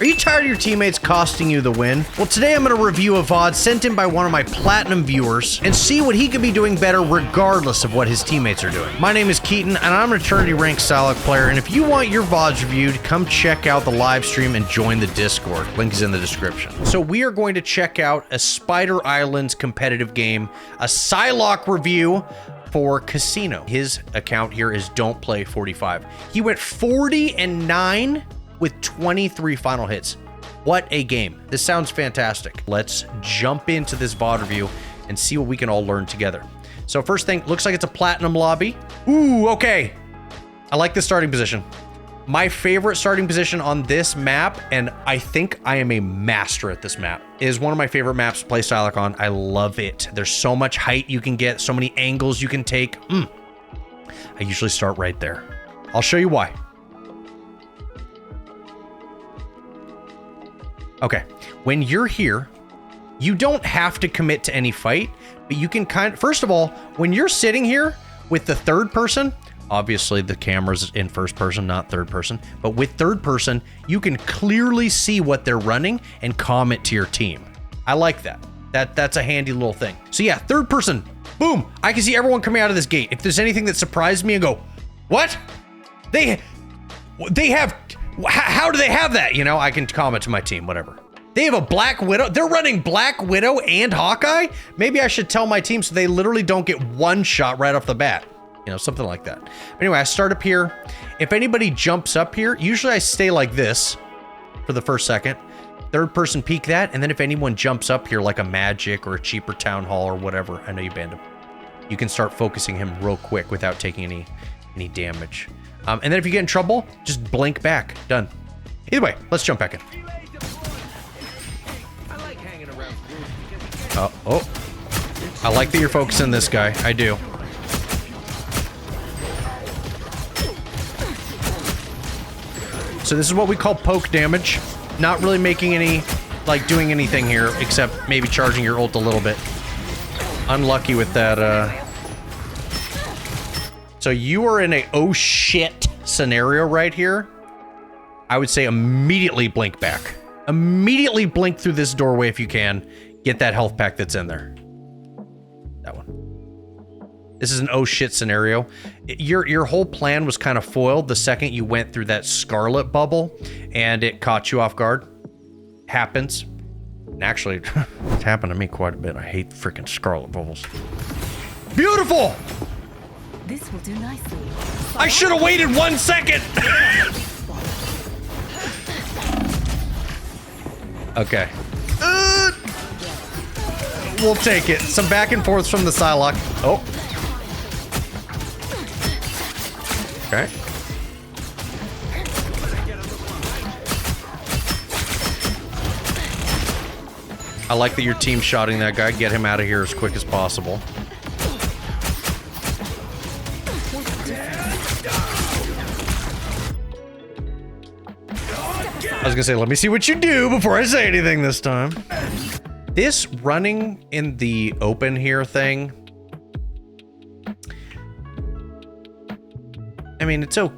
Are you tired of your teammates costing you the win? Well, today I'm going to review a VOD sent in by one of my platinum viewers and see what he could be doing better regardless of what his teammates are doing. My name is Keaton and I'm an eternity ranked Siloc player, and if you want your VODs reviewed, come check out the live stream and join the Discord. Link is in the description. So we are going to check out a Spider Islands competitive game, a Siloc review for Casino. His account here is Don't Play 45. He went 40-9 with 23 final hits. What a game. This sounds fantastic. Let's jump into this VOD review and see what we can all learn together. So first thing, looks like it's a platinum lobby. Ooh, okay. I like the starting position. My favorite starting position on this map, and I think I am a master at this map, is one of my favorite maps to play Siloc on. I love it. There's so much height you can get, so many angles you can take. I usually start right there. I'll show you why. Okay, when you're here, you don't have to commit to any fight, but you can first of all, when you're sitting here with the third person, obviously the camera's in first person, not third person, but with third person, you can clearly see what they're running and comment to your team. I like that. That's a handy little thing. So yeah, third person, boom, I can see everyone coming out of this gate. If there's anything that surprised me and go, what? They have... How do they have that? You know, I can comment to my team, whatever. They have a Black Widow. They're running Black Widow and Hawkeye. Maybe I should tell my team so they literally don't get one shot right off the bat. You know, something like that. Anyway, I start up here. If anybody jumps up here, usually I stay like this for the first second. Third person peek that. And then if anyone jumps up here like a Magic or a cheaper Town Hall or whatever, I know you banned him. You can start focusing him real quick without taking any damage. And then if you get in trouble, just blink back. Done. Either way, let's jump back in. Oh. I like that you're focusing this guy. I do. So this is what we call poke damage. Not really making any, like, doing anything here, except maybe charging your ult a little bit. Unlucky with that, So you are in a oh shit scenario right here. I would say immediately blink back. Immediately blink through this doorway if you can. Get that health pack that's in there. That one. This is an oh shit scenario. Your whole plan was kind of foiled the second you went through that scarlet bubble and it caught you off guard. Happens. And actually, it's happened to me quite a bit. I hate freaking scarlet bubbles. Beautiful! This will do nicely. I should have waited 1 second. Okay. We'll take it. Some back and forths from the Siloc. Oh. Okay. I like that your team's shotting that guy. Get him out of here as quick as possible. I was gonna say, let me see what you do before I say anything this time. This running in the open here thing, I mean, it's okay.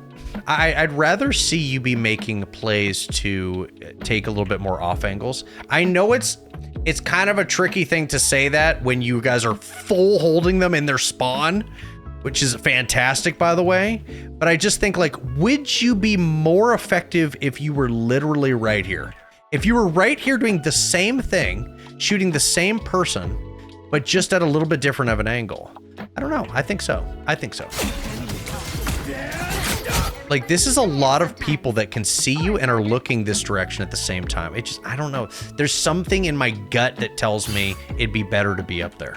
I'd rather see you be making plays to take a little bit more off angles. I know it's kind of a tricky thing to say that when you guys are full holding them in their spawn, which is fantastic, by the way. But I just think, like, would you be more effective if you were literally right here? If you were right here doing the same thing, shooting the same person, but just at a little bit different of an angle? I don't know. I think so. I think so. Like, this is a lot of people that can see you and are looking this direction at the same time. It just, I don't know. There's something in my gut that tells me it'd be better to be up there.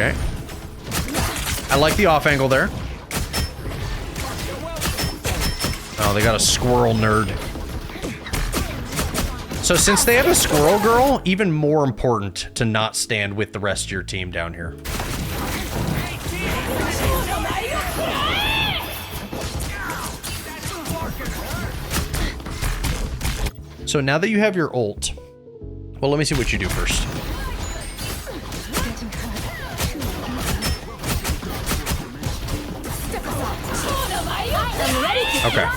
Okay. I like the off angle there. Oh, they got a squirrel nerd. So since they have a squirrel girl, even more important to not stand with the rest of your team down here. So now that you have your ult, well, let me see what you do first. Okay.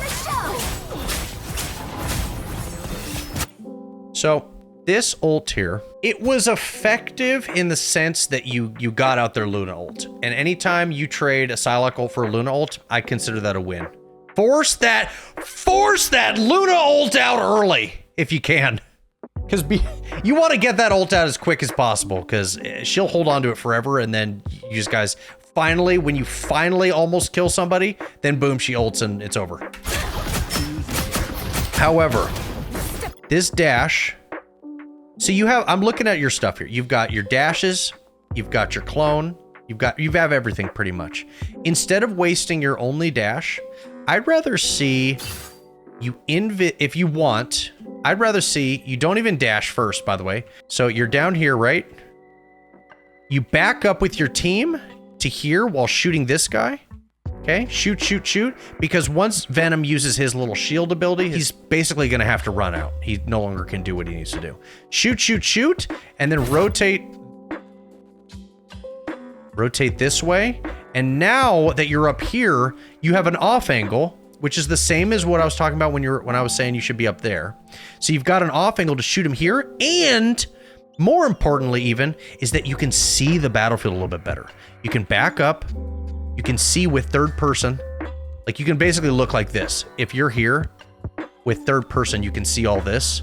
So this ult here, it was effective in the sense that you got out their Luna ult. And anytime you trade a Psylocke ult for a Luna ult, I consider that a win. Force that Luna ult out early if you can. Because you want to get that ult out as quick as possible, because she'll hold on to it forever, and then you just guys finally, when you finally almost kill somebody, then boom, she ults and it's over. However, this dash, so you have, I'm looking at your stuff here. You've got your dashes, you've got your clone, you have everything pretty much. Instead of wasting your only dash, I'd rather see you if you want, I'd rather see you don't even dash first, by the way. So you're down here, right? You back up with your team to here while shooting this guy. Okay, shoot, shoot, shoot. Because once Venom uses his little shield ability, he's basically gonna have to run out. He no longer can do what he needs to do. Shoot, shoot, shoot, and then rotate this way. And now that you're up here, you have an off angle, which is the same as what I was talking about when I was saying you should be up there. So you've got an off angle to shoot him here, and more importantly even, is that you can see the battlefield a little bit better. You can back up, you can see with third person, like you can basically look like this. If you're here with third person, you can see all this,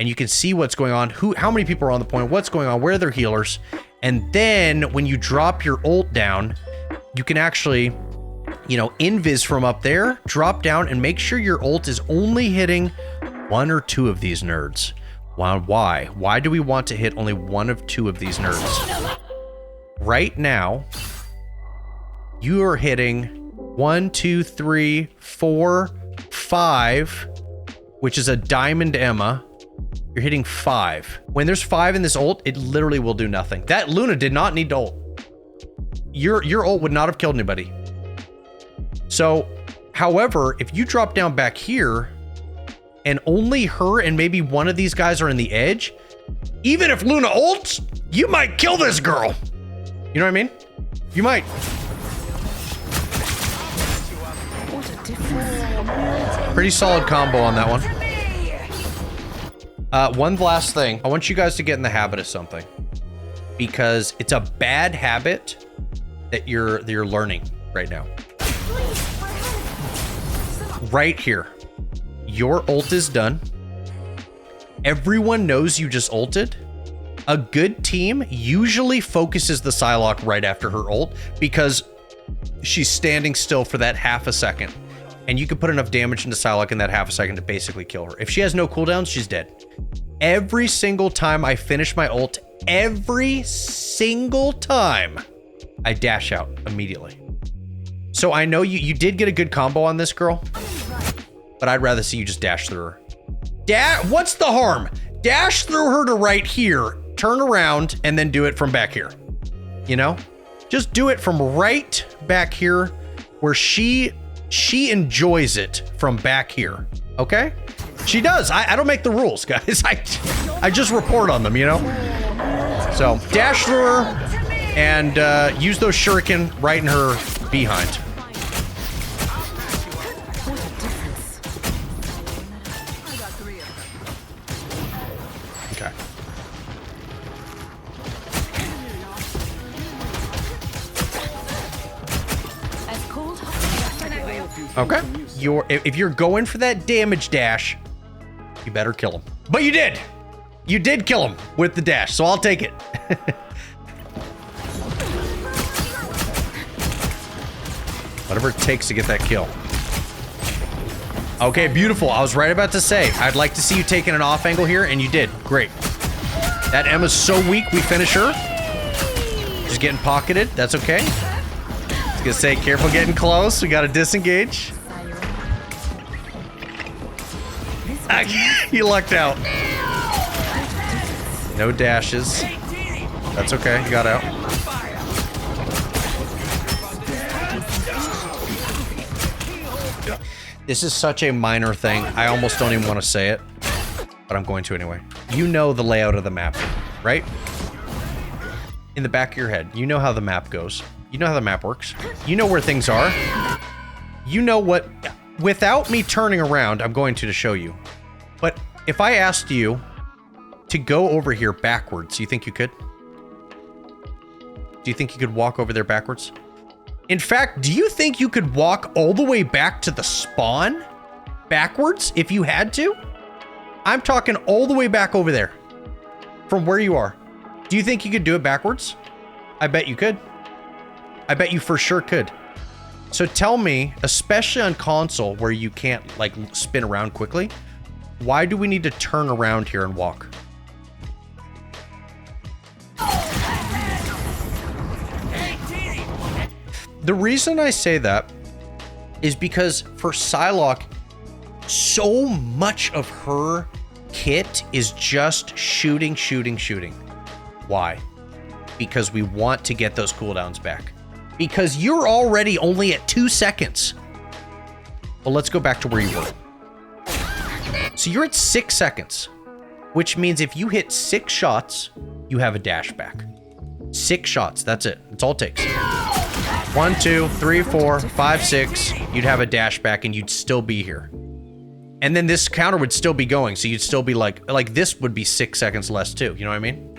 and you can see what's going on, how many people are on the point, what's going on, where are their healers, and then when you drop your ult down, you can actually, you know, invis from up there, drop down, and make sure your ult is only hitting 1 or 2 of these nerds. Why? Why do we want to hit only 1 of 2 of these nerds? Right now, you are hitting 1, 2, 3, 4, 5, which is a Diamond Emma. You're hitting 5. When there's 5 in this ult, it literally will do nothing. That Luna did not need to ult. Your ult would not have killed anybody. So, however, if you drop down back here, and only her and maybe one of these guys are in the edge, even if Luna ults, you might kill this girl. You know what I mean? You might. Pretty solid combo on that one. One last thing. I want you guys to get in the habit of something, because it's a bad habit that you're learning right now. Right here. Your ult is done. Everyone knows you just ulted. A good team usually focuses the Psylocke right after her ult, because she's standing still for that half a second. And you can put enough damage into Psylocke in that half a second to basically kill her. If she has no cooldowns, she's dead. Every single time I finish my ult, every single time, I dash out immediately. So I know you did get a good combo on this girl, but I'd rather see you just dash through her. What's the harm? Dash through her to right here, turn around, and then do it from back here. You know? Just do it from right back here, where she enjoys it from back here. Okay? She does. I don't make the rules, guys. I just report on them, you know? So, dash through her, and use those shuriken right in her behind. Okay. If you're going for that damage dash, you better kill him. But you did. You did kill him with the dash, so I'll take it. Whatever it takes to get that kill. Okay, beautiful. I was right about to say, I'd like to see you taking an off angle here, and you did. Great. That Emma's so weak, we finish her. She's getting pocketed. That's okay. I was gonna say, careful getting close. We gotta disengage. He lucked out. No dashes. That's okay. He got out. This is such a minor thing. I almost don't even want to say it, but I'm going to anyway. You know the layout of the map, right? In the back of your head, you know how the map goes. You know how the map works. You know where things are. You know what... without me turning around, I'm going to show you. But if I asked you to go over here backwards, you think you could? Do you think you could walk over there backwards? In fact, do you think you could walk all the way back to the spawn backwards if you had to? I'm talking all the way back over there from where you are. Do you think you could do it backwards? I bet you could. I bet you for sure could. So tell me, especially on console where you can't like spin around quickly, why do we need to turn around here and walk? The reason I say that is because for Psylocke, so much of her kit is just shooting, shooting, shooting. Why? Because we want to get those cooldowns back. Because you're already only at 2 seconds. Well, let's go back to where you were. So you're at 6 seconds, which means if you hit 6 shots, you have a dash back. 6 shots, that's it. That's all it takes. 1, 2, 3, 4, 5, 6. You'd have a dash back and you'd still be here. And then this counter would still be going, so you'd still be like this would be 6 seconds less too. You know what I mean?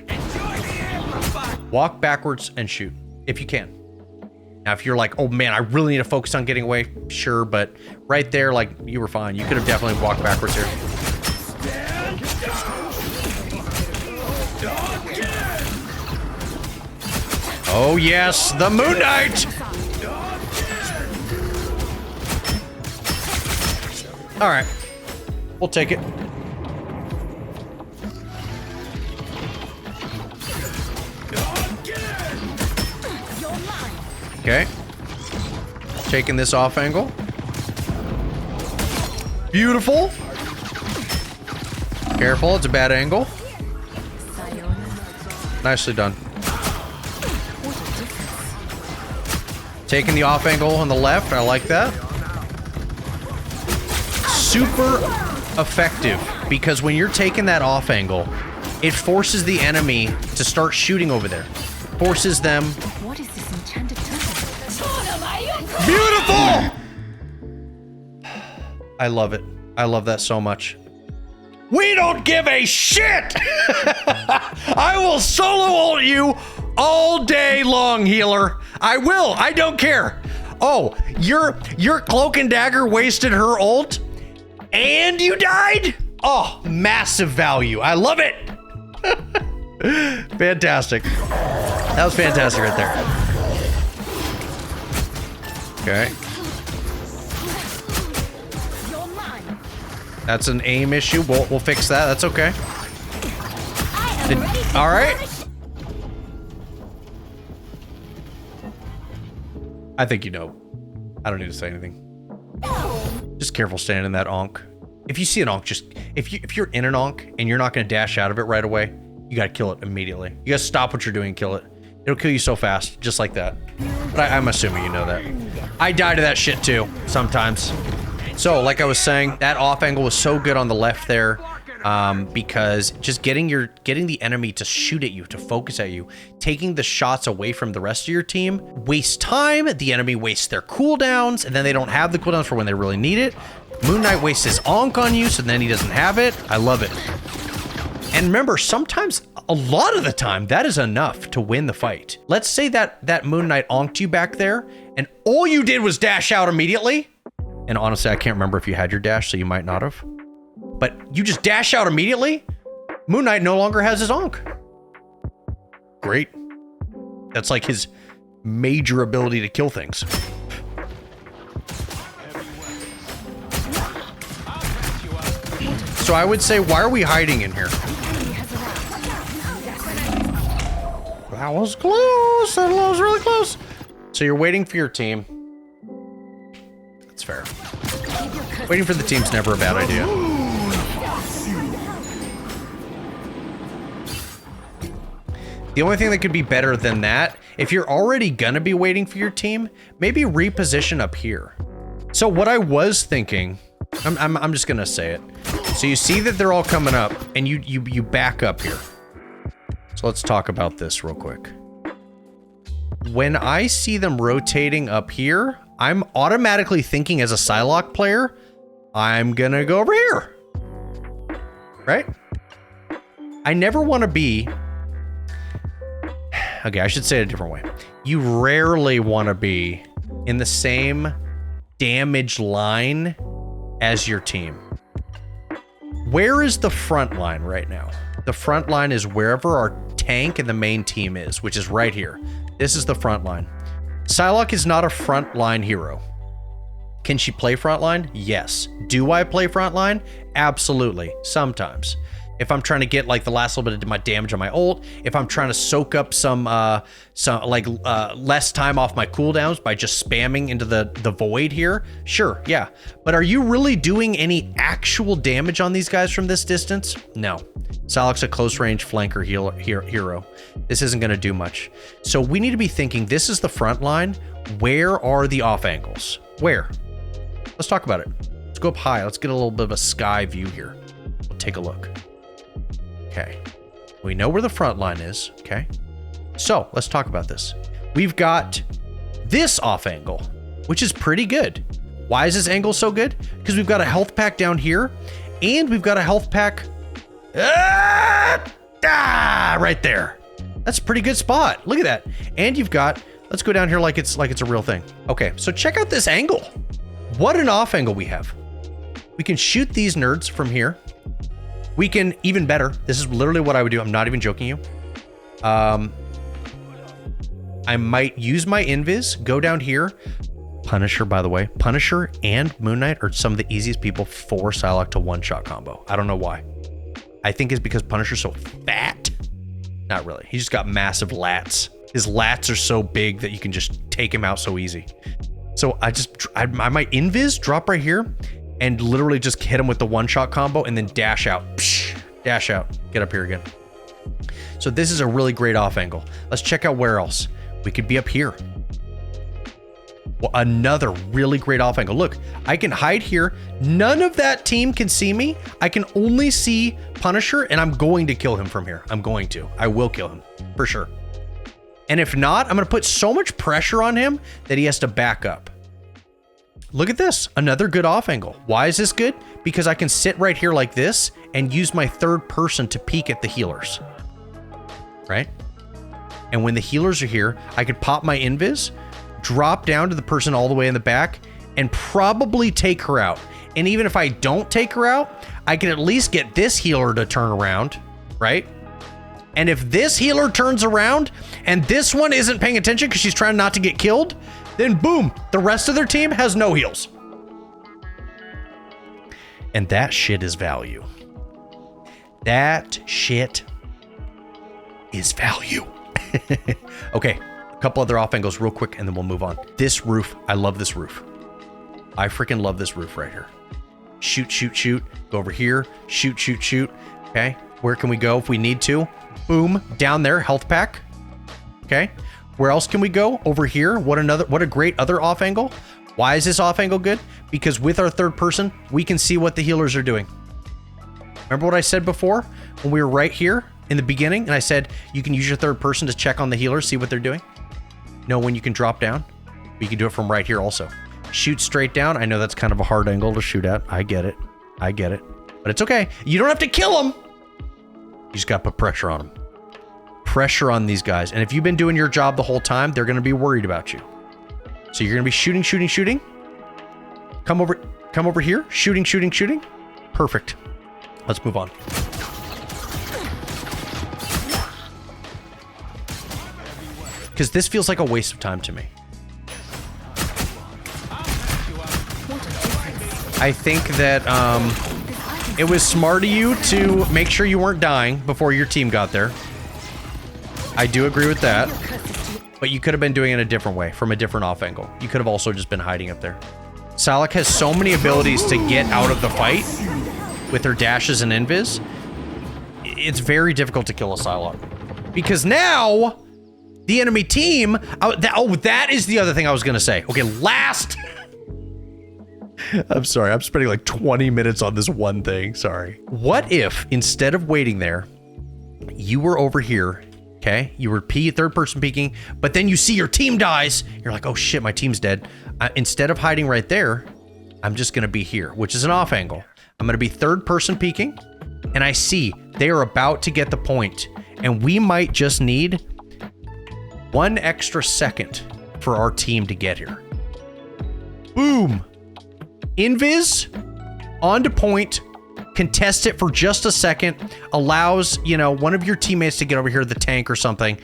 Walk backwards and shoot, if you can. Now, if you're like, oh man, I really need to focus on getting away, sure, but right there, like, you were fine. You could have definitely walked backwards here. Oh yes, the Moon Knight! All right, we'll take it. Okay. Taking this off angle. Beautiful. Careful, it's a bad angle. Nicely done. Taking the off angle on the left, I like that. Super effective, because when you're taking that off angle, it forces the enemy to start shooting over there. Forces them. What is this enchanted temple? Beautiful! I love it. I love that so much. We don't give a shit! I will solo ult you all day long, healer. I will. I don't care. Oh, your cloak and dagger wasted her ult and you died? Oh, massive value. I love it. Fantastic. That was fantastic right there. Okay. That's an aim issue. We'll fix that. That's okay. All right. I think you know. I don't need to say anything. Just careful staying in that onk. If you see an onk, just if you're in an onk and you're not going to dash out of it right away, you got to kill it immediately. You got to stop what you're doing and kill it. It'll kill you so fast, just like that. But I'm assuming you know that. I die to that shit too, sometimes. So, like I was saying, that off angle was so good on the left there, because just getting the enemy to shoot at you, to focus at you, taking the shots away from the rest of your team, waste time, the enemy wastes their cooldowns, and then they don't have the cooldowns for when they really need it. Moon Knight wastes his onk on you, so then he doesn't have it. I love it. And remember, sometimes, a lot of the time, that is enough to win the fight. Let's say that Moon Knight onked you back there, and all you did was dash out immediately. And honestly, I can't remember if you had your dash, so you might not have. But you just dash out immediately. Moon Knight no longer has his onk. Great. That's like his major ability to kill things. So I would say, why are we hiding in here? That was close. That was really close. So you're waiting for your team. That's fair. Waiting for the team's never a bad idea. The only thing that could be better than that, if you're already gonna be waiting for your team, maybe reposition up here. So what I was thinking, I'm just gonna say it. So you see that they're all coming up, and you back up here. So let's talk about this real quick. When I see them rotating up here, I'm automatically thinking as a Psylocke player, I'm gonna go over here. Right? I never want to be... Okay, I should say it a different way. You rarely want to be in the same damage line as your team. Where is the front line right now? The front line is wherever our tank and the main team is, which is right here. This is the front line. Psylocke is not a front line hero. Can she play front line? Yes. Do I play front line? Absolutely. Sometimes. If I'm trying to get like the last little bit of my damage on my ult, if I'm trying to soak up some less time off my cooldowns by just spamming into the void here, sure, yeah. But are you really doing any actual damage on these guys from this distance? No. Psylocke's a close range flanker hero. This isn't going to do much. So we need to be thinking, this is the front line. Where are the off angles? Where? Let's talk about it. Let's go up high. Let's get a little bit of a sky view here. We'll take a look. Okay, we know where the front line is, okay? So, let's talk about this. We've got this off angle, which is pretty good. Why is this angle so good? Because we've got a health pack down here, and we've got a health pack right there. That's a pretty good spot. Look at that. And you've got, let's go down here like it's a real thing. Okay, so check out this angle. What an off angle we have. We can shoot these nerds from here. We can, even better, this is literally what I would do. I'm not even joking you. I might use my Invis, go down here. Punisher, by the way. Punisher and Moon Knight are some of the easiest people for Psylocke to one-shot combo. I don't know why. I think it's because Punisher's so fat. Not really. He's just got massive lats. His lats are so big that you can just take him out so easy. So I might Invis, drop right here, and literally just hit him with the one-shot combo and then dash out. Psh, dash out. Get up here again. So this is a really great off angle. Let's check out where else. We could be up here. Well, another really great off angle. Look, I can hide here. None of that team can see me. I can only see Punisher, and I'm going to kill him from here. I'm going to. I will kill him, for sure. And if not, I'm going to put so much pressure on him that he has to back up. Look at this, another good off angle. Why is this good? Because I can sit right here like this and use my third person to peek at the healers, right? And when the healers are here, I could pop my Invis, drop down to the person all the way in the back, and probably take her out. And even if I don't take her out, I can at least get this healer to turn around, right? And if this healer turns around and this one isn't paying attention because she's trying not to get killed, then boom, the rest of their team has no heals. And that shit is value. That shit is value. Okay, a couple other off angles real quick and then we'll move on. This roof, I love this roof. I freaking love this roof right here. Shoot, shoot, shoot. Go over here. Shoot, shoot, shoot. Okay, where can we go if we need to? Boom, down there, health pack. Okay. Where else can we go? Over here. What a great other off angle. Why is this off angle good? Because with our third person, we can see what the healers are doing. Remember what I said before when we were right here in the beginning? And I said, you can use your third person to check on the healers, see what they're doing. Know when you can drop down. But you can do it from right here also. Shoot straight down. I know that's kind of a hard angle to shoot at. I get it. I get it. But it's okay. You don't have to kill them. You just got to put pressure on them. Pressure on these guys. And if you've been doing your job the whole time, they're going to be worried about you. So you're going to be shooting, shooting, shooting. Come over here. Shooting, shooting, shooting. Perfect. Let's move on. Because this feels like a waste of time to me. I think that it was smart of you to make sure you weren't dying before your team got there. I do agree with that. But you could have been doing it a different way, from a different off angle. You could have also just been hiding up there. Psylocke has so many abilities to get out of the fight with her dashes and invis. It's very difficult to kill a Psylocke. Because now, the enemy team... that is the other thing I was going to say. Okay, last... I'm sorry, I'm spending like 20 minutes on this one thing. Sorry. What if, instead of waiting there, you were over here... Okay, you repeat third person peeking, but then you see your team dies. You're like, oh shit, my team's dead. Instead of hiding right there, I'm just gonna be here, which is an off angle. I'm gonna be third person peeking, and I see they are about to get the point, and we might just need 1 extra second for our team to get here. Boom. Invis, onto point, contest it for just a second, allows, you know, one of your teammates to get over here, the tank or something,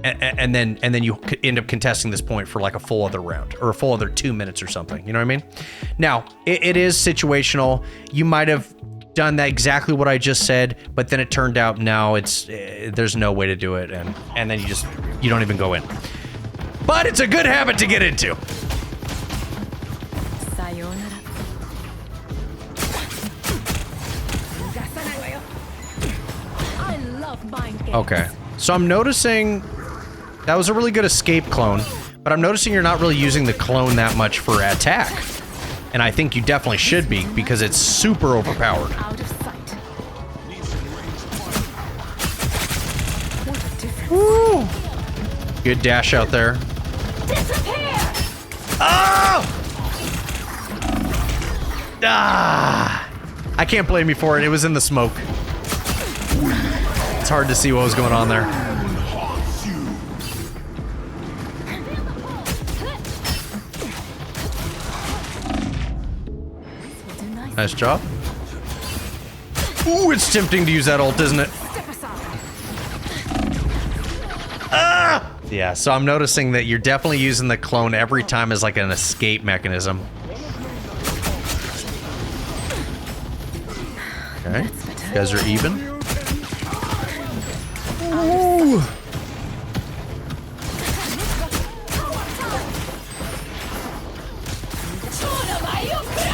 and then you could end up contesting this point for like a full other round or a full other 2 minutes or something. You know what I mean? Now, it is situational. You might have done that exactly what I just said, but then it turned out no, there's no way to do it, and then you don't even go in. But it's a good habit to get into. Okay, so I'm noticing that was a really good escape clone, but I'm noticing you're not really using the clone that much for attack. And I think you definitely should be, because it's super overpowered. Woo! Good dash out there. Oh! Ah! I can't blame you for it. It was in the smoke. It's hard to see what was going on there. Nice job. Ooh, it's tempting to use that ult, isn't it? Ah! Yeah, so I'm noticing that you're definitely using the clone every time as like an escape mechanism. Okay, you guys are even. Ooh.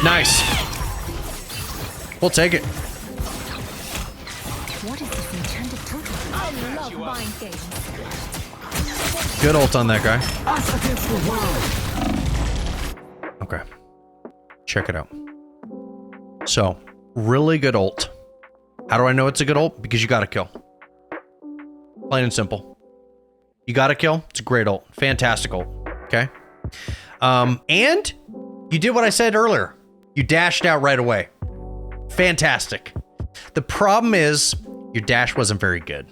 Nice. We'll take it. What is this enchanted totem? I love mind games. Good ult on that guy. Okay. Check it out. So, really good ult. How do I know it's a good ult? Because you gotta kill. Plain and simple. You gotta kill. It's a great ult. Fantastic ult. Okay. And you did what I said earlier. You dashed out right away. Fantastic. The problem is your dash wasn't very good.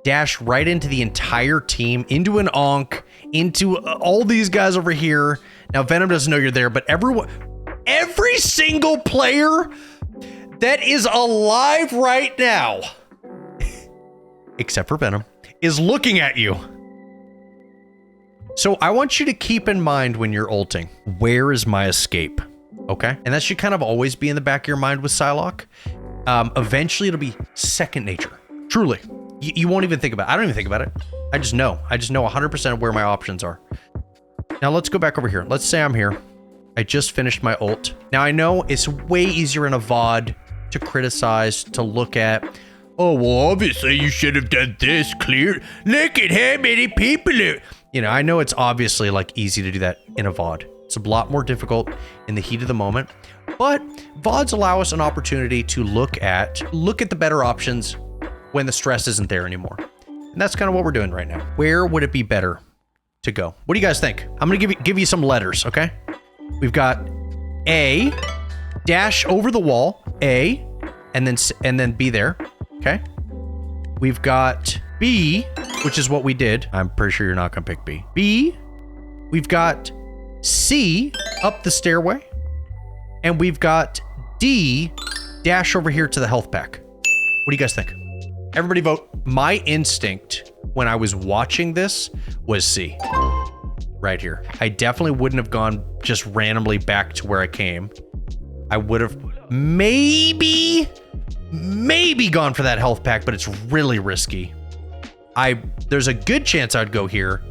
Dash right into the entire team, into an Onk, into all these guys over here. Now Venom doesn't know you're there, but every single player that is alive right now, except for Venom, is looking at you. So I want you to keep in mind when you're ulting, where is my escape? Okay? And that should kind of always be in the back of your mind with Psylocke. Eventually it'll be second nature. Truly. You won't even think about it. I don't even think about it. I just know 100% where my options are. Now let's go back over here. Let's say I'm here. I just finished my ult. Now I know it's way easier in a VOD to criticize, to look at, oh, well, obviously you should have done this clear. Look at how many people are. You know, I know it's obviously like easy to do that in a VOD. It's a lot more difficult in the heat of the moment, but VODs allow us an opportunity to look at the better options when the stress isn't there anymore. And that's kind of what we're doing right now. Where would it be better to go? What do you guys think? I'm gonna give you some letters, okay? We've got A, dash over the wall, A, and then B there, okay? We've got B, which is what we did. I'm pretty sure you're not gonna pick B. B, we've got C, up the stairway, and we've got D, dash over here to the health pack. What do you guys think? Everybody vote. My instinct when I was watching this was C. Right here. I definitely wouldn't have gone just randomly back to where I came. I would have maybe gone for that health pack, but it's really risky. There's a good chance I'd go here.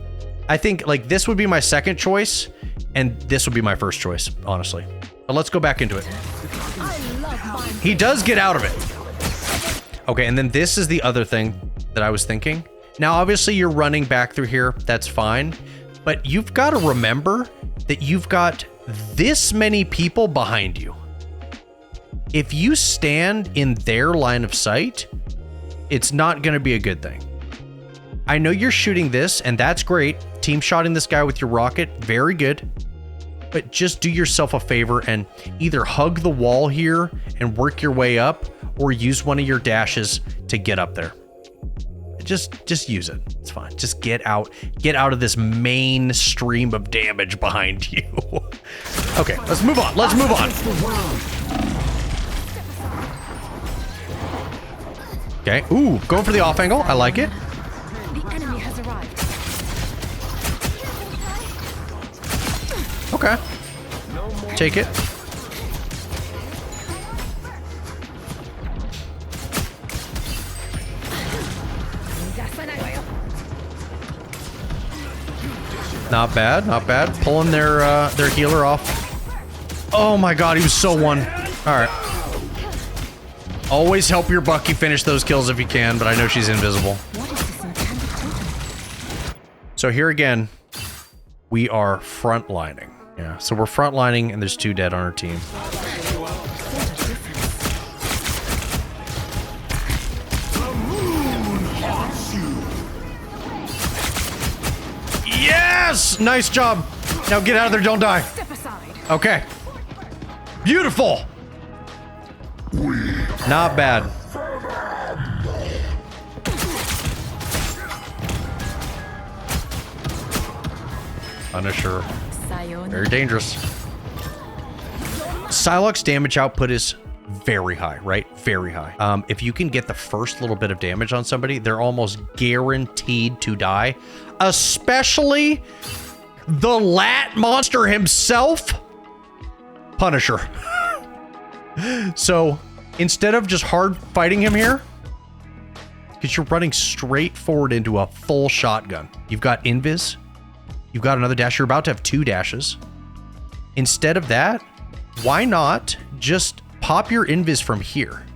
I think like this would be my second choice, and this would be my first choice, honestly. But let's go back into it. He does get out of it. Okay, and then this is the other thing that I was thinking. Now, obviously, you're running back through here. That's fine. But you've got to remember that you've got this many people behind you. If you stand in their line of sight, it's not going to be a good thing. I know you're shooting this, and that's great. Team shotting this guy with your rocket, very good. But just do yourself a favor and either hug the wall here and work your way up, or use one of your dashes to get up there. Just use it. It's fine. Just get out of this main stream of damage behind you. Okay, let's move on. Let's move on. Okay. Ooh, going for the off angle. I like it. The enemy has arrived. Okay. Take it. Not bad, not bad. Pulling their healer off. Oh my god, he was so one. Alright. Always help your Bucky finish those kills if you can, but I know she's invisible. So here again, we are frontlining. Yeah, so we're frontlining and there's 2 dead on our team. Yes! Nice job. Now get out of there, don't die. Okay. Beautiful. Not bad. Punisher. Very dangerous. Psylocke's damage output is very high, right? Very high. If you can get the first little bit of damage on somebody, they're almost guaranteed to die. Especially the lat monster himself, Punisher. So instead of just hard fighting him here, because you're running straight forward into a full shotgun. You've got Invis. You've got another dash. You're about to have 2 dashes. Instead of that, why not just pop your Invis from here?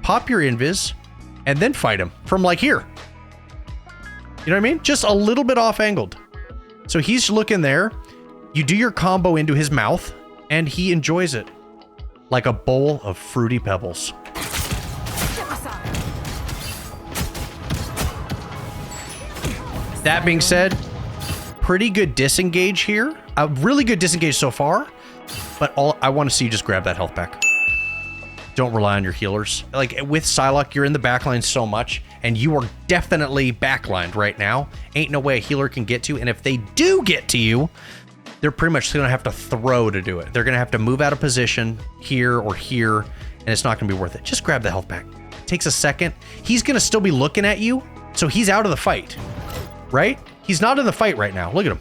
Pop your Invis and then fight him from like here. You know what I mean? Just a little bit off angled. So he's looking there. You do your combo into his mouth and he enjoys it like a bowl of fruity pebbles. That being said, pretty good disengage here. A really good disengage so far, but all I want to see you just grab that health back. Don't rely on your healers. Like with Psylocke, you're in the backline so much, and you are definitely backlined right now. Ain't no way a healer can get to you, and if they do get to you, they're pretty much gonna have to throw to do it. They're gonna have to move out of position here or here, and it's not gonna be worth it. Just grab the health back. It takes a second. He's gonna still be looking at you, so he's out of the fight, right? He's not in the fight right now. Look at him.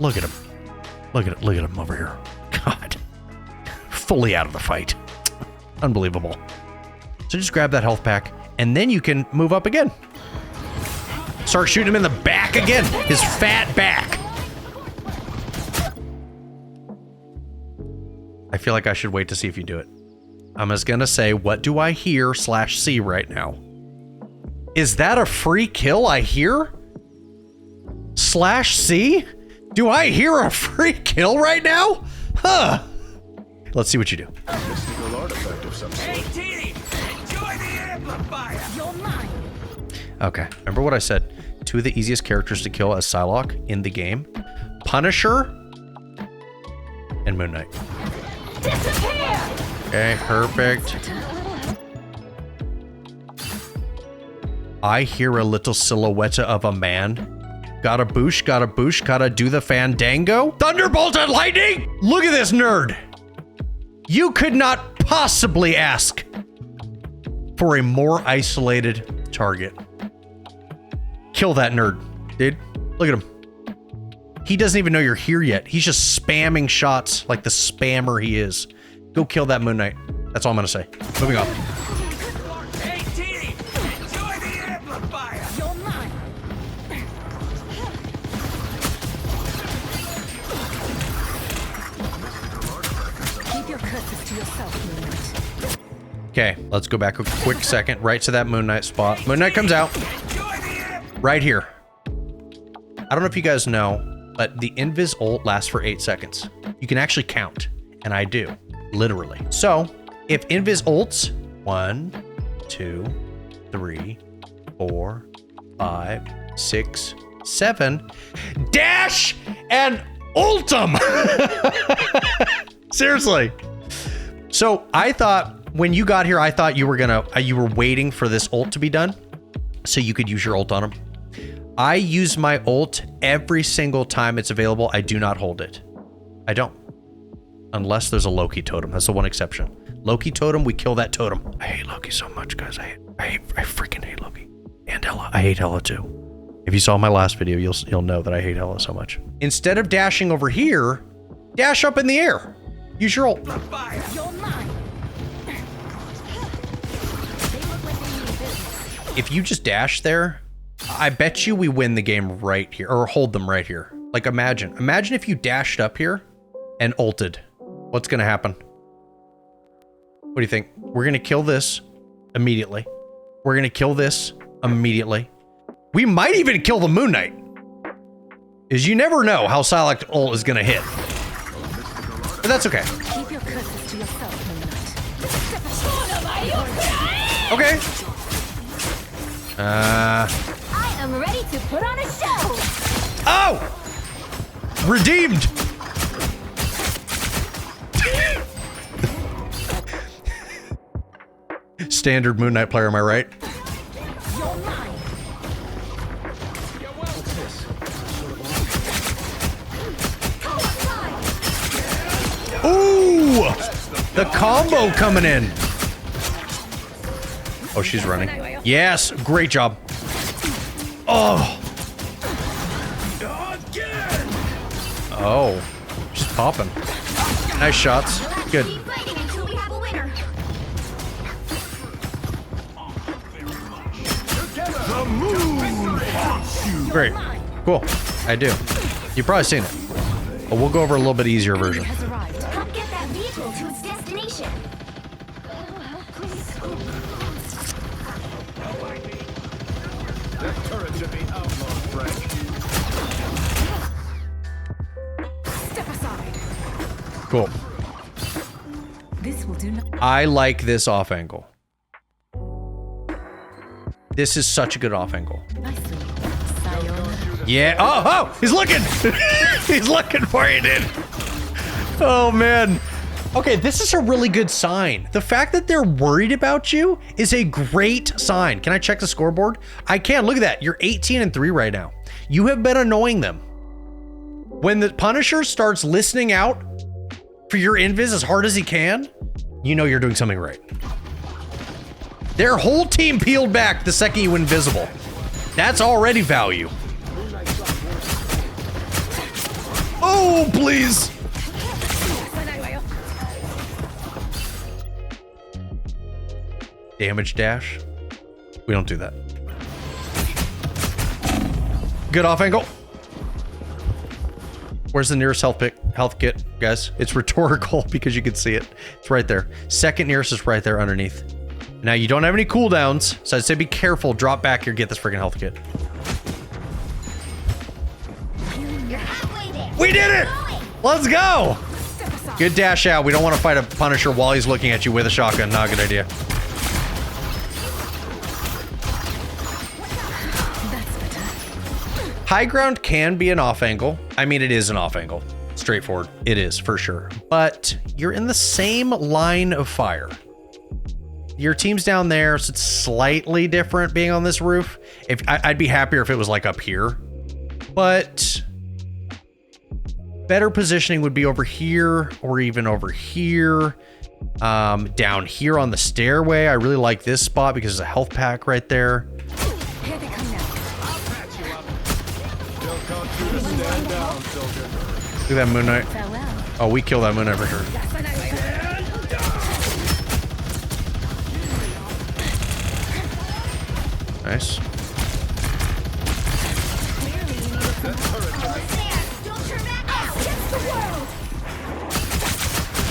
Look at him. Look at him over here. God. Fully out of the fight. Unbelievable. So just grab that health pack, and then you can move up again. Start shooting him in the back again. His fat back. I feel like I should wait to see if you do it. I'm just gonna say, what do I hear /see right now? Is that a free kill I hear? /see? Do I hear a free kill right now? Huh. Let's see what you do. A mystical artifact of some sort. Hey, Keaton! Enjoy the amplifier! You're mine. Okay, remember what I said? 2 of the easiest characters to kill as Psylocke in the game. Punisher and Moon Knight. Disappear! Okay, perfect. I hear a little silhouette of a man. Gotta boosh, gotta do the fandango. Thunderbolts and Lightning! Look at this nerd. You could not possibly ask for a more isolated target. Kill that nerd, dude. Look at him. He doesn't even know you're here yet. He's just spamming shots like the spammer he is. Go kill that Moon Knight. That's all I'm gonna say. Moving on. Hey, Keaton! Enjoy the amplifier! You're mine. Keep your curses to yourself, Moon Knight. Okay, let's go back a quick second. Right to that Moon Knight spot. Moon Knight comes out. Right here. I don't know if you guys know, but the Invis ult lasts for 8 seconds. You can actually count, and I do, literally. So, if Invis ults, 1, 2, 3, 4, 5, 6, 7. Dash and ultim. Seriously. So I thought when you got here, I thought you were waiting for this ult to be done so you could use your ult on him. I use my ult every single time it's available. I do not hold it. I don't. Unless there's a Loki totem. That's the one exception. Loki totem, we kill that totem. I hate Loki so much, guys. I freaking hate Loki. And Hela. I hate Hela too. If you saw my last video, you'll know that I hate Hela so much. Instead of dashing over here, dash up in the air. Use your ult. You're mine. They look like they need business. If you just dash there, I bet you we win the game right here, or hold them right here. Like imagine if you dashed up here and ulted. What's gonna happen? What do you think? We're gonna kill this immediately. We're gonna kill this immediately. We might even kill the Moon Knight. Is you never know how Psylocke ult is gonna hit. But that's okay. Keep your curses to yourself, Moon Knight. Okay. I am ready to put on a show. Oh! Redeemed! Standard Moon Knight player, am I right? You're mine. Ooh! The combo coming in. Oh, she's running. Yes, great job. Oh. Oh, she's popping. Nice shots. Good. Keep fighting until we have a winner. Great. Cool. I do. You've probably seen it. But we'll go over a little bit easier version. Has arrived. Come get that vehicle to its destination. That turret should be outlawed, Frank. Step aside. Cool. This will do not. I like this off angle. This is such a good off angle. Sayonara. Yeah. Oh, he's looking. He's looking for you, dude. Oh, man. Okay, this is a really good sign. The fact that they're worried about you is a great sign. Can I check the scoreboard? I can. Look at that. You're 18-3 right now. You have been annoying them. When the Punisher starts listening out for your invis as hard as he can, you know you're doing something right. Their whole team peeled back the second you went invisible. That's already value. Oh, please. Damage dash. We don't do that. Good off angle. Where's the nearest health kit, guys? It's rhetorical because you can see it. It's right there. Second nearest is right there underneath. Now you don't have any cooldowns, so I'd say be careful. Drop back here, get this freaking health kit. You're halfway there. We did it! Let's go! Good dash out. We don't want to fight a Punisher while he's looking at you with a shotgun. Not a good idea. High ground can be an off angle. I mean, it is an off angle. Straightforward. It is, for sure. But you're in the same line of fire. Your team's down there, so it's slightly different being on this roof. I'd be happier if it was like up here. But better positioning would be over here or even over here. Down here on the stairway. I really like this spot because there's a health pack right there. Here they come now. Stand down, soldier. Look at that Moon Knight. Farewell. Oh, we kill that Moon Knight for sure. Nice. Don't turn back. Against the world.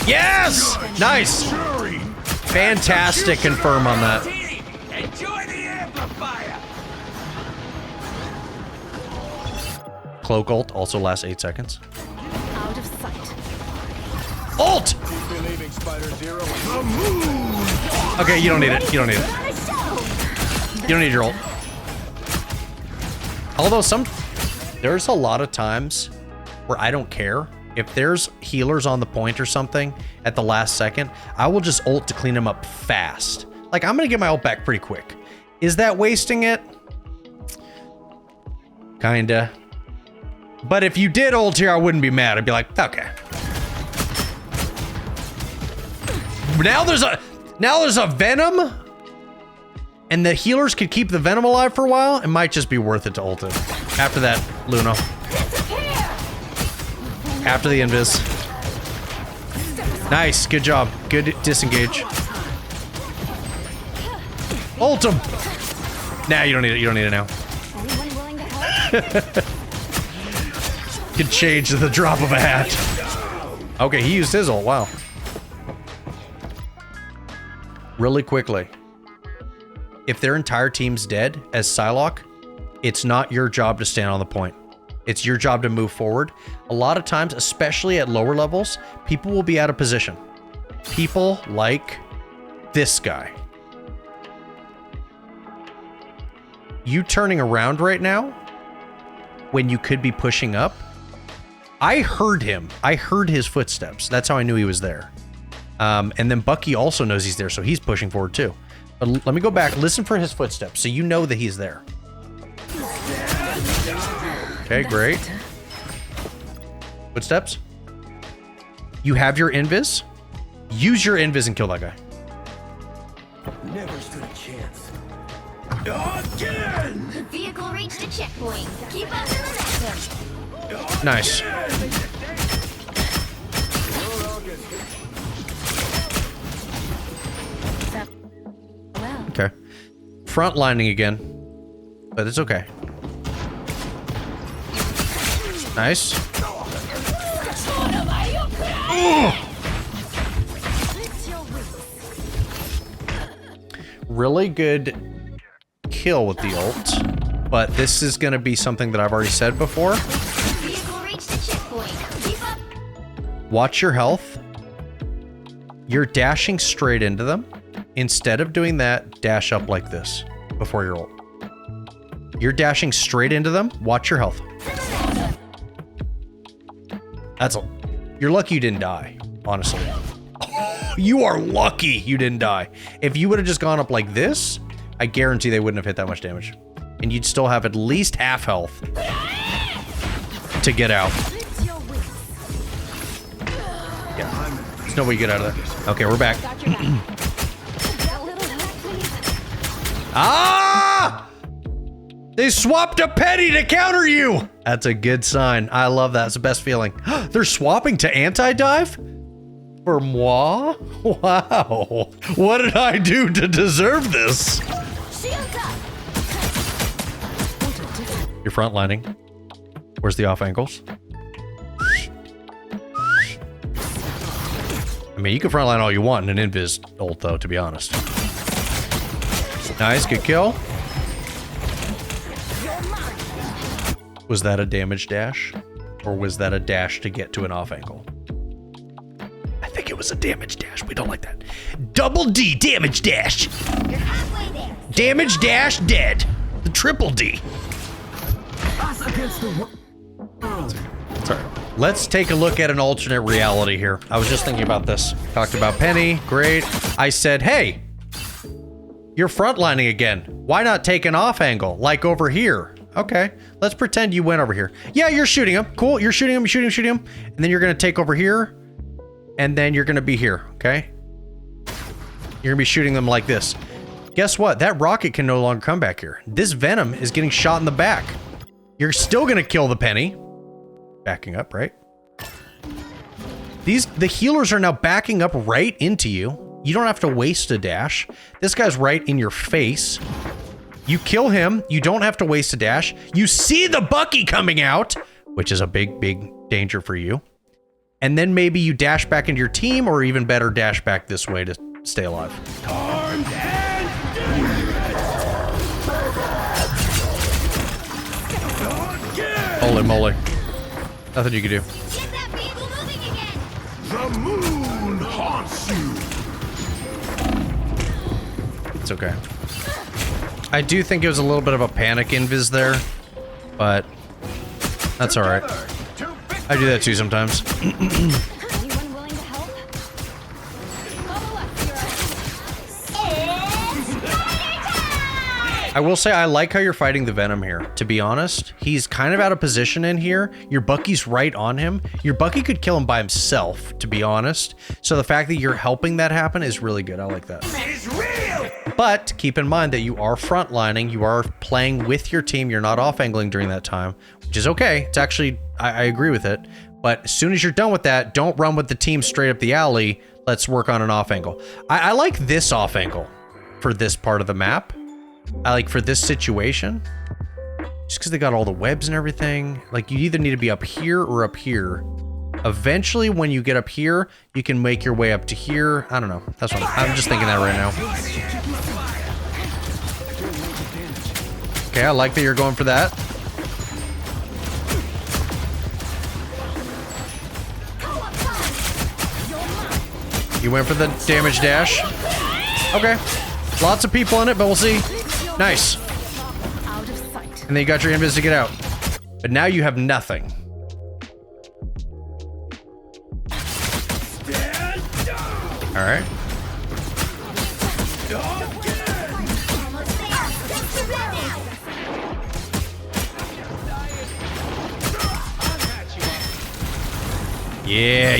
Yes! Nice! Fantastic confirm on that. Enjoy the amplifier. Cloak ult also lasts 8 seconds. Out of sight. Ult! Believing Spider Zero. Okay, you don't need it. You don't need it. On a show. You don't need your ult. Although there's a lot of times where I don't care. If there's healers on the point or something at the last second, I will just ult to clean them up fast. Like, I'm gonna get my ult back pretty quick. Is that wasting it? Kinda. But if you did ult here, I wouldn't be mad. I'd be like, okay. Now there's a Venom, and the healers could keep the Venom alive for a while. It might just be worth it to ult it. After that, Luna. After the invis. Nice, good job. Good disengage. Ult him. Nah, you don't need it. You don't need it now. Anyone willing to help? Can change at the drop of a hat. Okay, he used his ult. Wow. Really quickly. If their entire team's dead as Psylocke, it's not your job to stand on the point. It's your job to move forward. A lot of times, especially at lower levels, people will be out of position. People like this guy. You turning around right now when you could be pushing up. I heard him. I heard his footsteps. That's how I knew he was there. And then Bucky also knows he's there, so he's pushing forward too. But let me go back. Listen for his footsteps, so you know that he's there. Okay, great. Footsteps. You have your invis. Use your invis and kill that guy. Never stood a chance. Again! The vehicle reached a checkpoint. Keep up the momentum. Nice. Okay. Front lining again. But it's okay. Nice. Really good kill with the ult, but this is going to be something that I've already said before. Watch your health. You're dashing straight into them. Instead of doing that, dash up like this before your ult. You're dashing straight into them. Watch your health. That's all. You're lucky you didn't die, honestly. You are lucky you didn't die. If you would have just gone up like this, I guarantee they wouldn't have hit that much damage. And you'd still have at least half health to get out. Yeah, there's no way you get out of there. Okay, we're back. Ah! They swapped a penny to counter you! That's a good sign. I love that. It's the best feeling. They're swapping to anti-dive? For moi? Wow. What did I do to deserve this? You're front lining. Where's the off angles? I mean, you can frontline all you want in an invis ult, though, to be honest. Nice, good kill. Was that a damage dash? Or was that a dash to get to an off angle? I think it was a damage dash. We don't like that. Double D, damage dash. You're halfway there. Damage dash, dead. The triple D. Us against the world. Sorry. Let's take a look at an alternate reality here. I was just thinking about this. Talked about Penny. Great. I said, hey, you're frontlining again. Why not take an off angle? Like over here. Okay. Let's pretend you went over here. Yeah, you're shooting him. Cool. You're shooting him, shooting him. And then you're going to take over here. And then you're going to be here. Okay. You're going to be shooting them like this. Guess what? That rocket can no longer come back here. This Venom is getting shot in the back. You're still going to kill the Penny. Backing up, right? The healers are now backing up right into you. You don't have to waste a dash. This guy's right in your face. You kill him. You don't have to waste a dash. You see the Bucky coming out, which is a big, big danger for you. And then maybe you dash back into your team, or even better, dash back this way to stay alive. Holy moly. Nothing you can do. Get that vehicle moving again. The moon haunts you. It's okay. I do think it was a little bit of a panic invis there. but that's all right. I do that too sometimes. Anyone willing to help? Follow up, I will say I like how you're fighting the Venom here. To be honest, he's kind of out of position in here. Your Bucky's right on him. Your Bucky could kill him by himself, to be honest. So the fact that you're helping that happen is really good. I like that. But keep in mind that you are frontlining. You are playing with your team. You're not off angling during that time, which is okay. It's actually, I agree with it. But as soon as you're done with that, don't run with the team straight up the alley. Let's work on an off angle. I like this off angle for this part of the map. I like for this situation, just because they got all the webs and everything. Like you either need to be up here or up here. Eventually, when you get up here, you can make your way up to here. I don't know. That's what I'm just thinking that right now. Okay, I like that you're going for that. You went for the damage dash. Okay. Lots of people in it, but we'll see. Nice. out of sight. And then you got your invis to get out. But now you have nothing. All right. Yeah.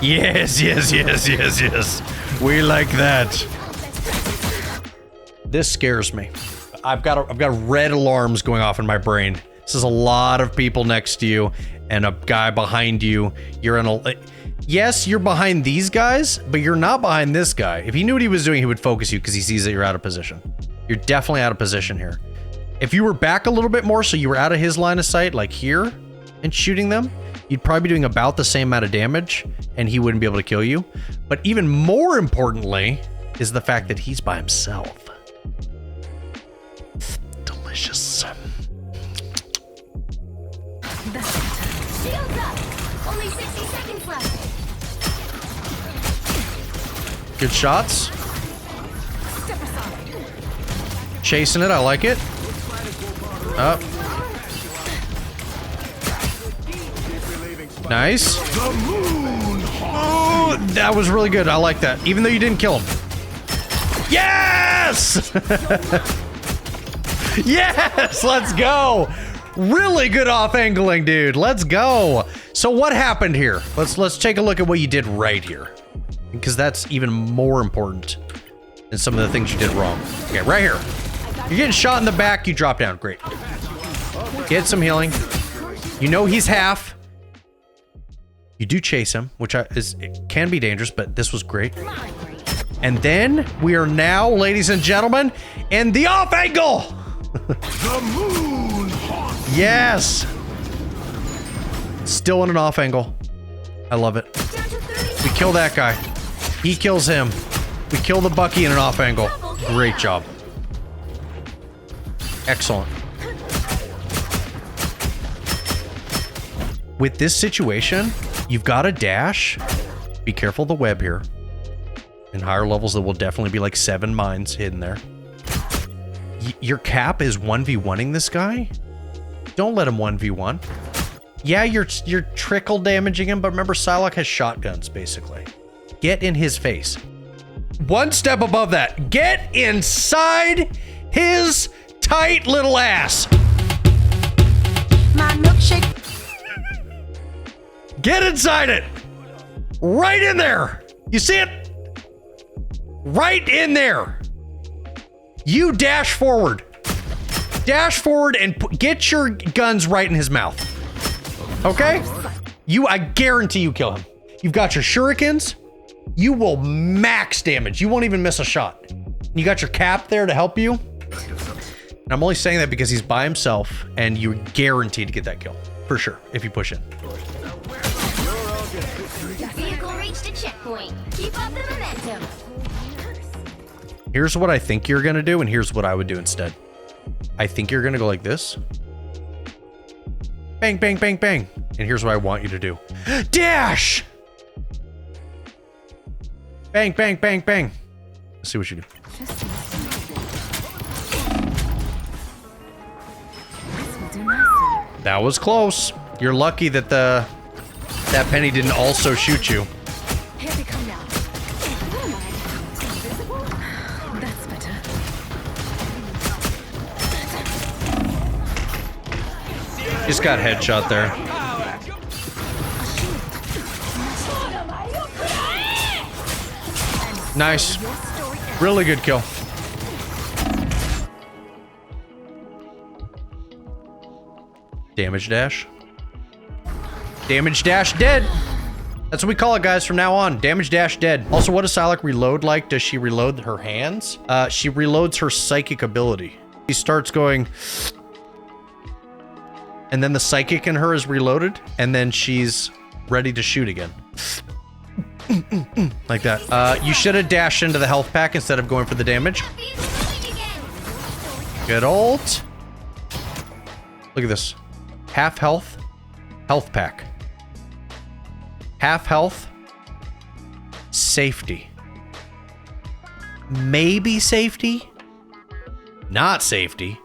Yes. We like that. This scares me. I've got red alarms going off in my brain. This is a lot of people next to you and a guy behind you. You're in a... Yes, you're behind these guys, but you're not behind this guy. If he knew what he was doing, he would focus you because he sees that you're out of position. You're definitely out of position here. If you were back a little bit more, so you were out of his line of sight, like here, and shooting them, you'd probably be doing about the same amount of damage, and he wouldn't be able to kill you. But even more importantly is the fact that he's by himself. Delicious. Shields up! Only 60 seconds left. Good shots. Chasing it, I like it. Up. Nice. Oh, that was really good. I like that. Even though you didn't kill him. Yes! Yes! Let's go! Really good off angling, dude. Let's go. So what happened here? Let's take a look at what you did right here. Because that's even more important than some of the things you did wrong. Okay, right here. You're getting shot in the back, you drop down. Great. Get some healing. You know he's half. You do chase him, which it can be dangerous, but this was great. And then we are now, ladies and gentlemen, in the off angle. The moon haunts. Yes. Still in an off angle. I love it. We kill that guy. He kills him. We kill the Bucky in an off angle. Great job. Excellent. With this situation, you've got a dash. Be careful of the web here. In higher levels, there will definitely be like 7 mines hidden there. Your cap is 1v1ing this guy. Don't let him 1v1. Yeah, you're trickle damaging him, but remember, Psylocke has shotguns, basically. Get in his face. One step above that. Get inside his tight little ass. My milkshake. Get inside it. Right in there. You see it? Right in there. You dash forward. Dash forward and get your guns right in his mouth. Okay? I guarantee you kill him. You've got your shurikens. You will max damage. You won't even miss a shot. You got your cap there to help you. And I'm only saying that because he's by himself and you're guaranteed to get that kill. For sure, if you push in. Vehicle reached a checkpoint. Keep up the momentum. Here's what I think you're gonna do, and here's what I would do instead. I think you're gonna go like this. Bang, bang, bang, bang. And here's what I want you to do. Dash! Bang, bang, bang, bang. Let's see what you do. That was close. You're lucky that that penny didn't also shoot you. Here they come now. Invisible? That's better. Just got headshot there. Nice. Really good kill. Damage dash. Damage dash dead. That's what we call it, guys, from now on. Damage dash dead. Also, what does Psylocke reload like? Does she reload her hands? She reloads her psychic ability. She starts going... And then the psychic in her is reloaded, and then she's ready to shoot again. Like that. You should have dashed into the health pack instead of going for the damage. Good ult. Look at this. Half health. Health pack. Half health. Safety. Maybe safety. Not safety.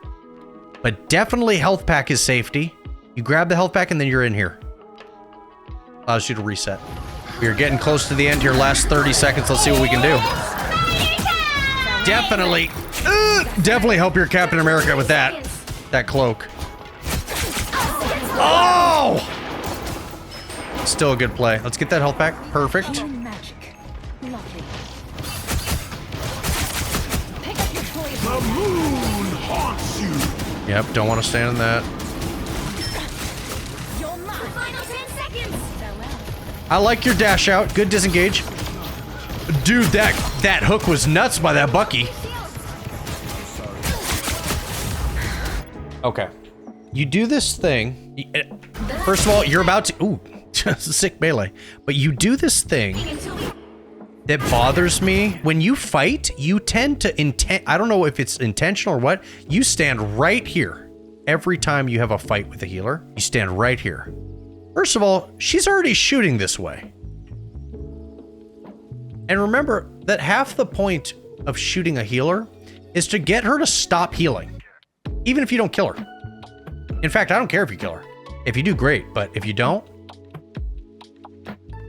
But definitely health pack is safety. You grab the health pack and then you're in here. Allows you to reset. We're getting close to the end here. Last 30 seconds. Let's see what we can do. Definitely help your Captain America with that cloak. Oh! Still a good play. Let's get that health back. Perfect. Magic. Lovely. The moon haunts you. Yep, don't want to stand in that. You're mine. Final 10 seconds. Farewell. I like your dash out. Good disengage. Dude, that hook was nuts by that Bucky. Okay. You do this thing. First of all, you're about to... Ooh, sick melee. But you do this thing that bothers me. When you fight, you tend to... I don't know if it's intentional or what. You stand right here. Every time you have a fight with a healer, you stand right here. First of all, she's already shooting this way. And remember that half the point of shooting a healer is to get her to stop healing. Even if you don't kill her. In fact, I don't care if you kill her. If you do, great. But if you don't,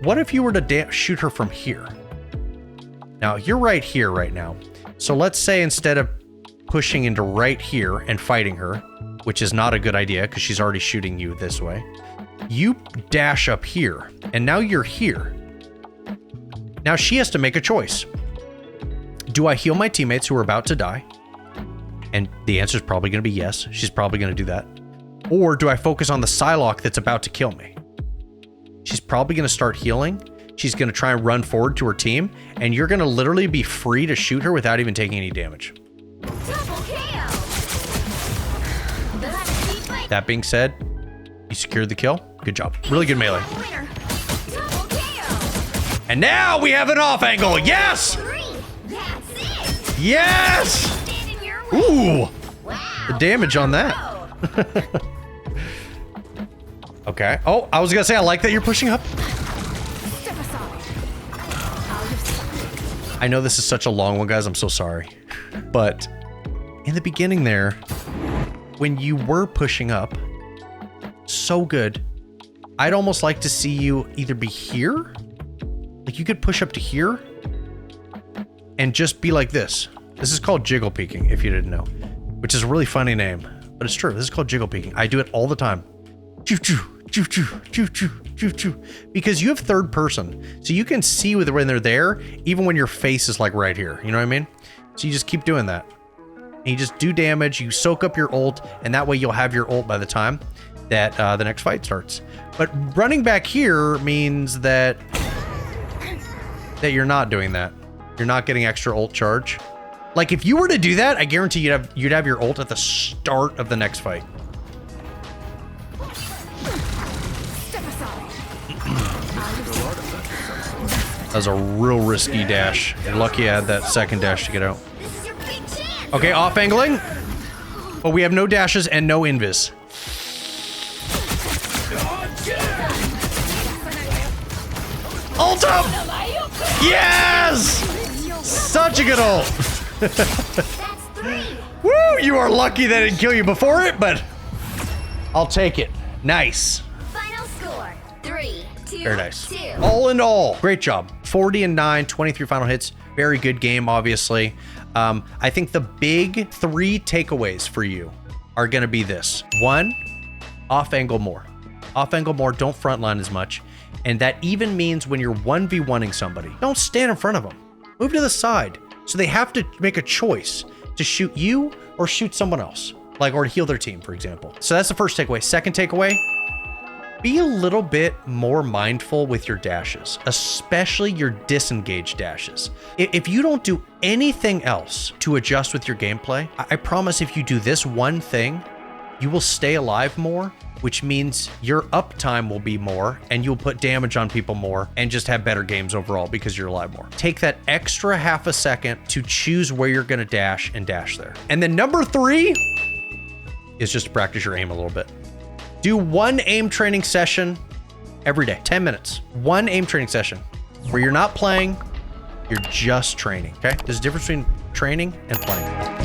what if you were to shoot her from here? Now, you're right here right now. So let's say instead of pushing into right here and fighting her, which is not a good idea because she's already shooting you this way, you dash up here, and now you're here. Now she has to make a choice. Do I heal my teammates who are about to die? And the answer is probably going to be yes. She's probably going to do that. Or do I focus on the Psylocke that's about to kill me? She's probably going to start healing. She's going to try and run forward to her team. And you're going to literally be free to shoot her without even taking any damage. That being said, you secured the kill. Good job. Really good melee. And now we have an off angle. Yes! Yes! Ooh! The damage on that. Okay. Oh, I was gonna say, I like that you're pushing up. I know this is such a long one, guys. I'm so sorry. But in the beginning there, when you were pushing up, so good. I'd almost like to see you either be here, like you could push up to here, and just be like this. This is called jiggle peeking, if you didn't know, which is a really funny name, but it's true. This is called jiggle peeking. I do it all the time. Choo choo, choo choo, choo choo, choo choo. Because you have third person, so you can see when they're there, even when your face is like right here. You know what I mean? So you just keep doing that. And you just do damage. You soak up your ult, and that way you'll have your ult by the time that the next fight starts. But running back here means that you're not doing that. You're not getting extra ult charge. Like if you were to do that, I guarantee you'd have your ult at the start of the next fight. That was a real risky dash. You're lucky I had that second dash to get out. Okay, off angling. But we have no dashes and no invis. Ult up! Yes! Such a good ult. Woo! You are lucky that it didn't kill you before it, but I'll take it. Nice. Final score, 3, 2, Very nice. 2. All in all, great job. 40 and 9, 23 final hits. Very good game, obviously. I think the big 3 takeaways for you are going to be this. 1, off angle more. Off angle more, don't frontline as much. And that even means when you're 1v1ing somebody, don't stand in front of them. Move to the side. So they have to make a choice to shoot you or shoot someone else. Like, or heal their team, for example. So that's the first takeaway. Second takeaway, be a little bit more mindful with your dashes, especially your disengaged dashes. If you don't do anything else to adjust with your gameplay, I promise if you do this one thing, you will stay alive more, which means your uptime will be more and you'll put damage on people more and just have better games overall because you're alive more. Take that extra half a second to choose where you're gonna dash and dash there. And then number 3 is just to practice your aim a little bit. Do 1 aim training session every day, 10 minutes. 1 aim training session where you're not playing, you're just training, okay? There's a difference between training and playing.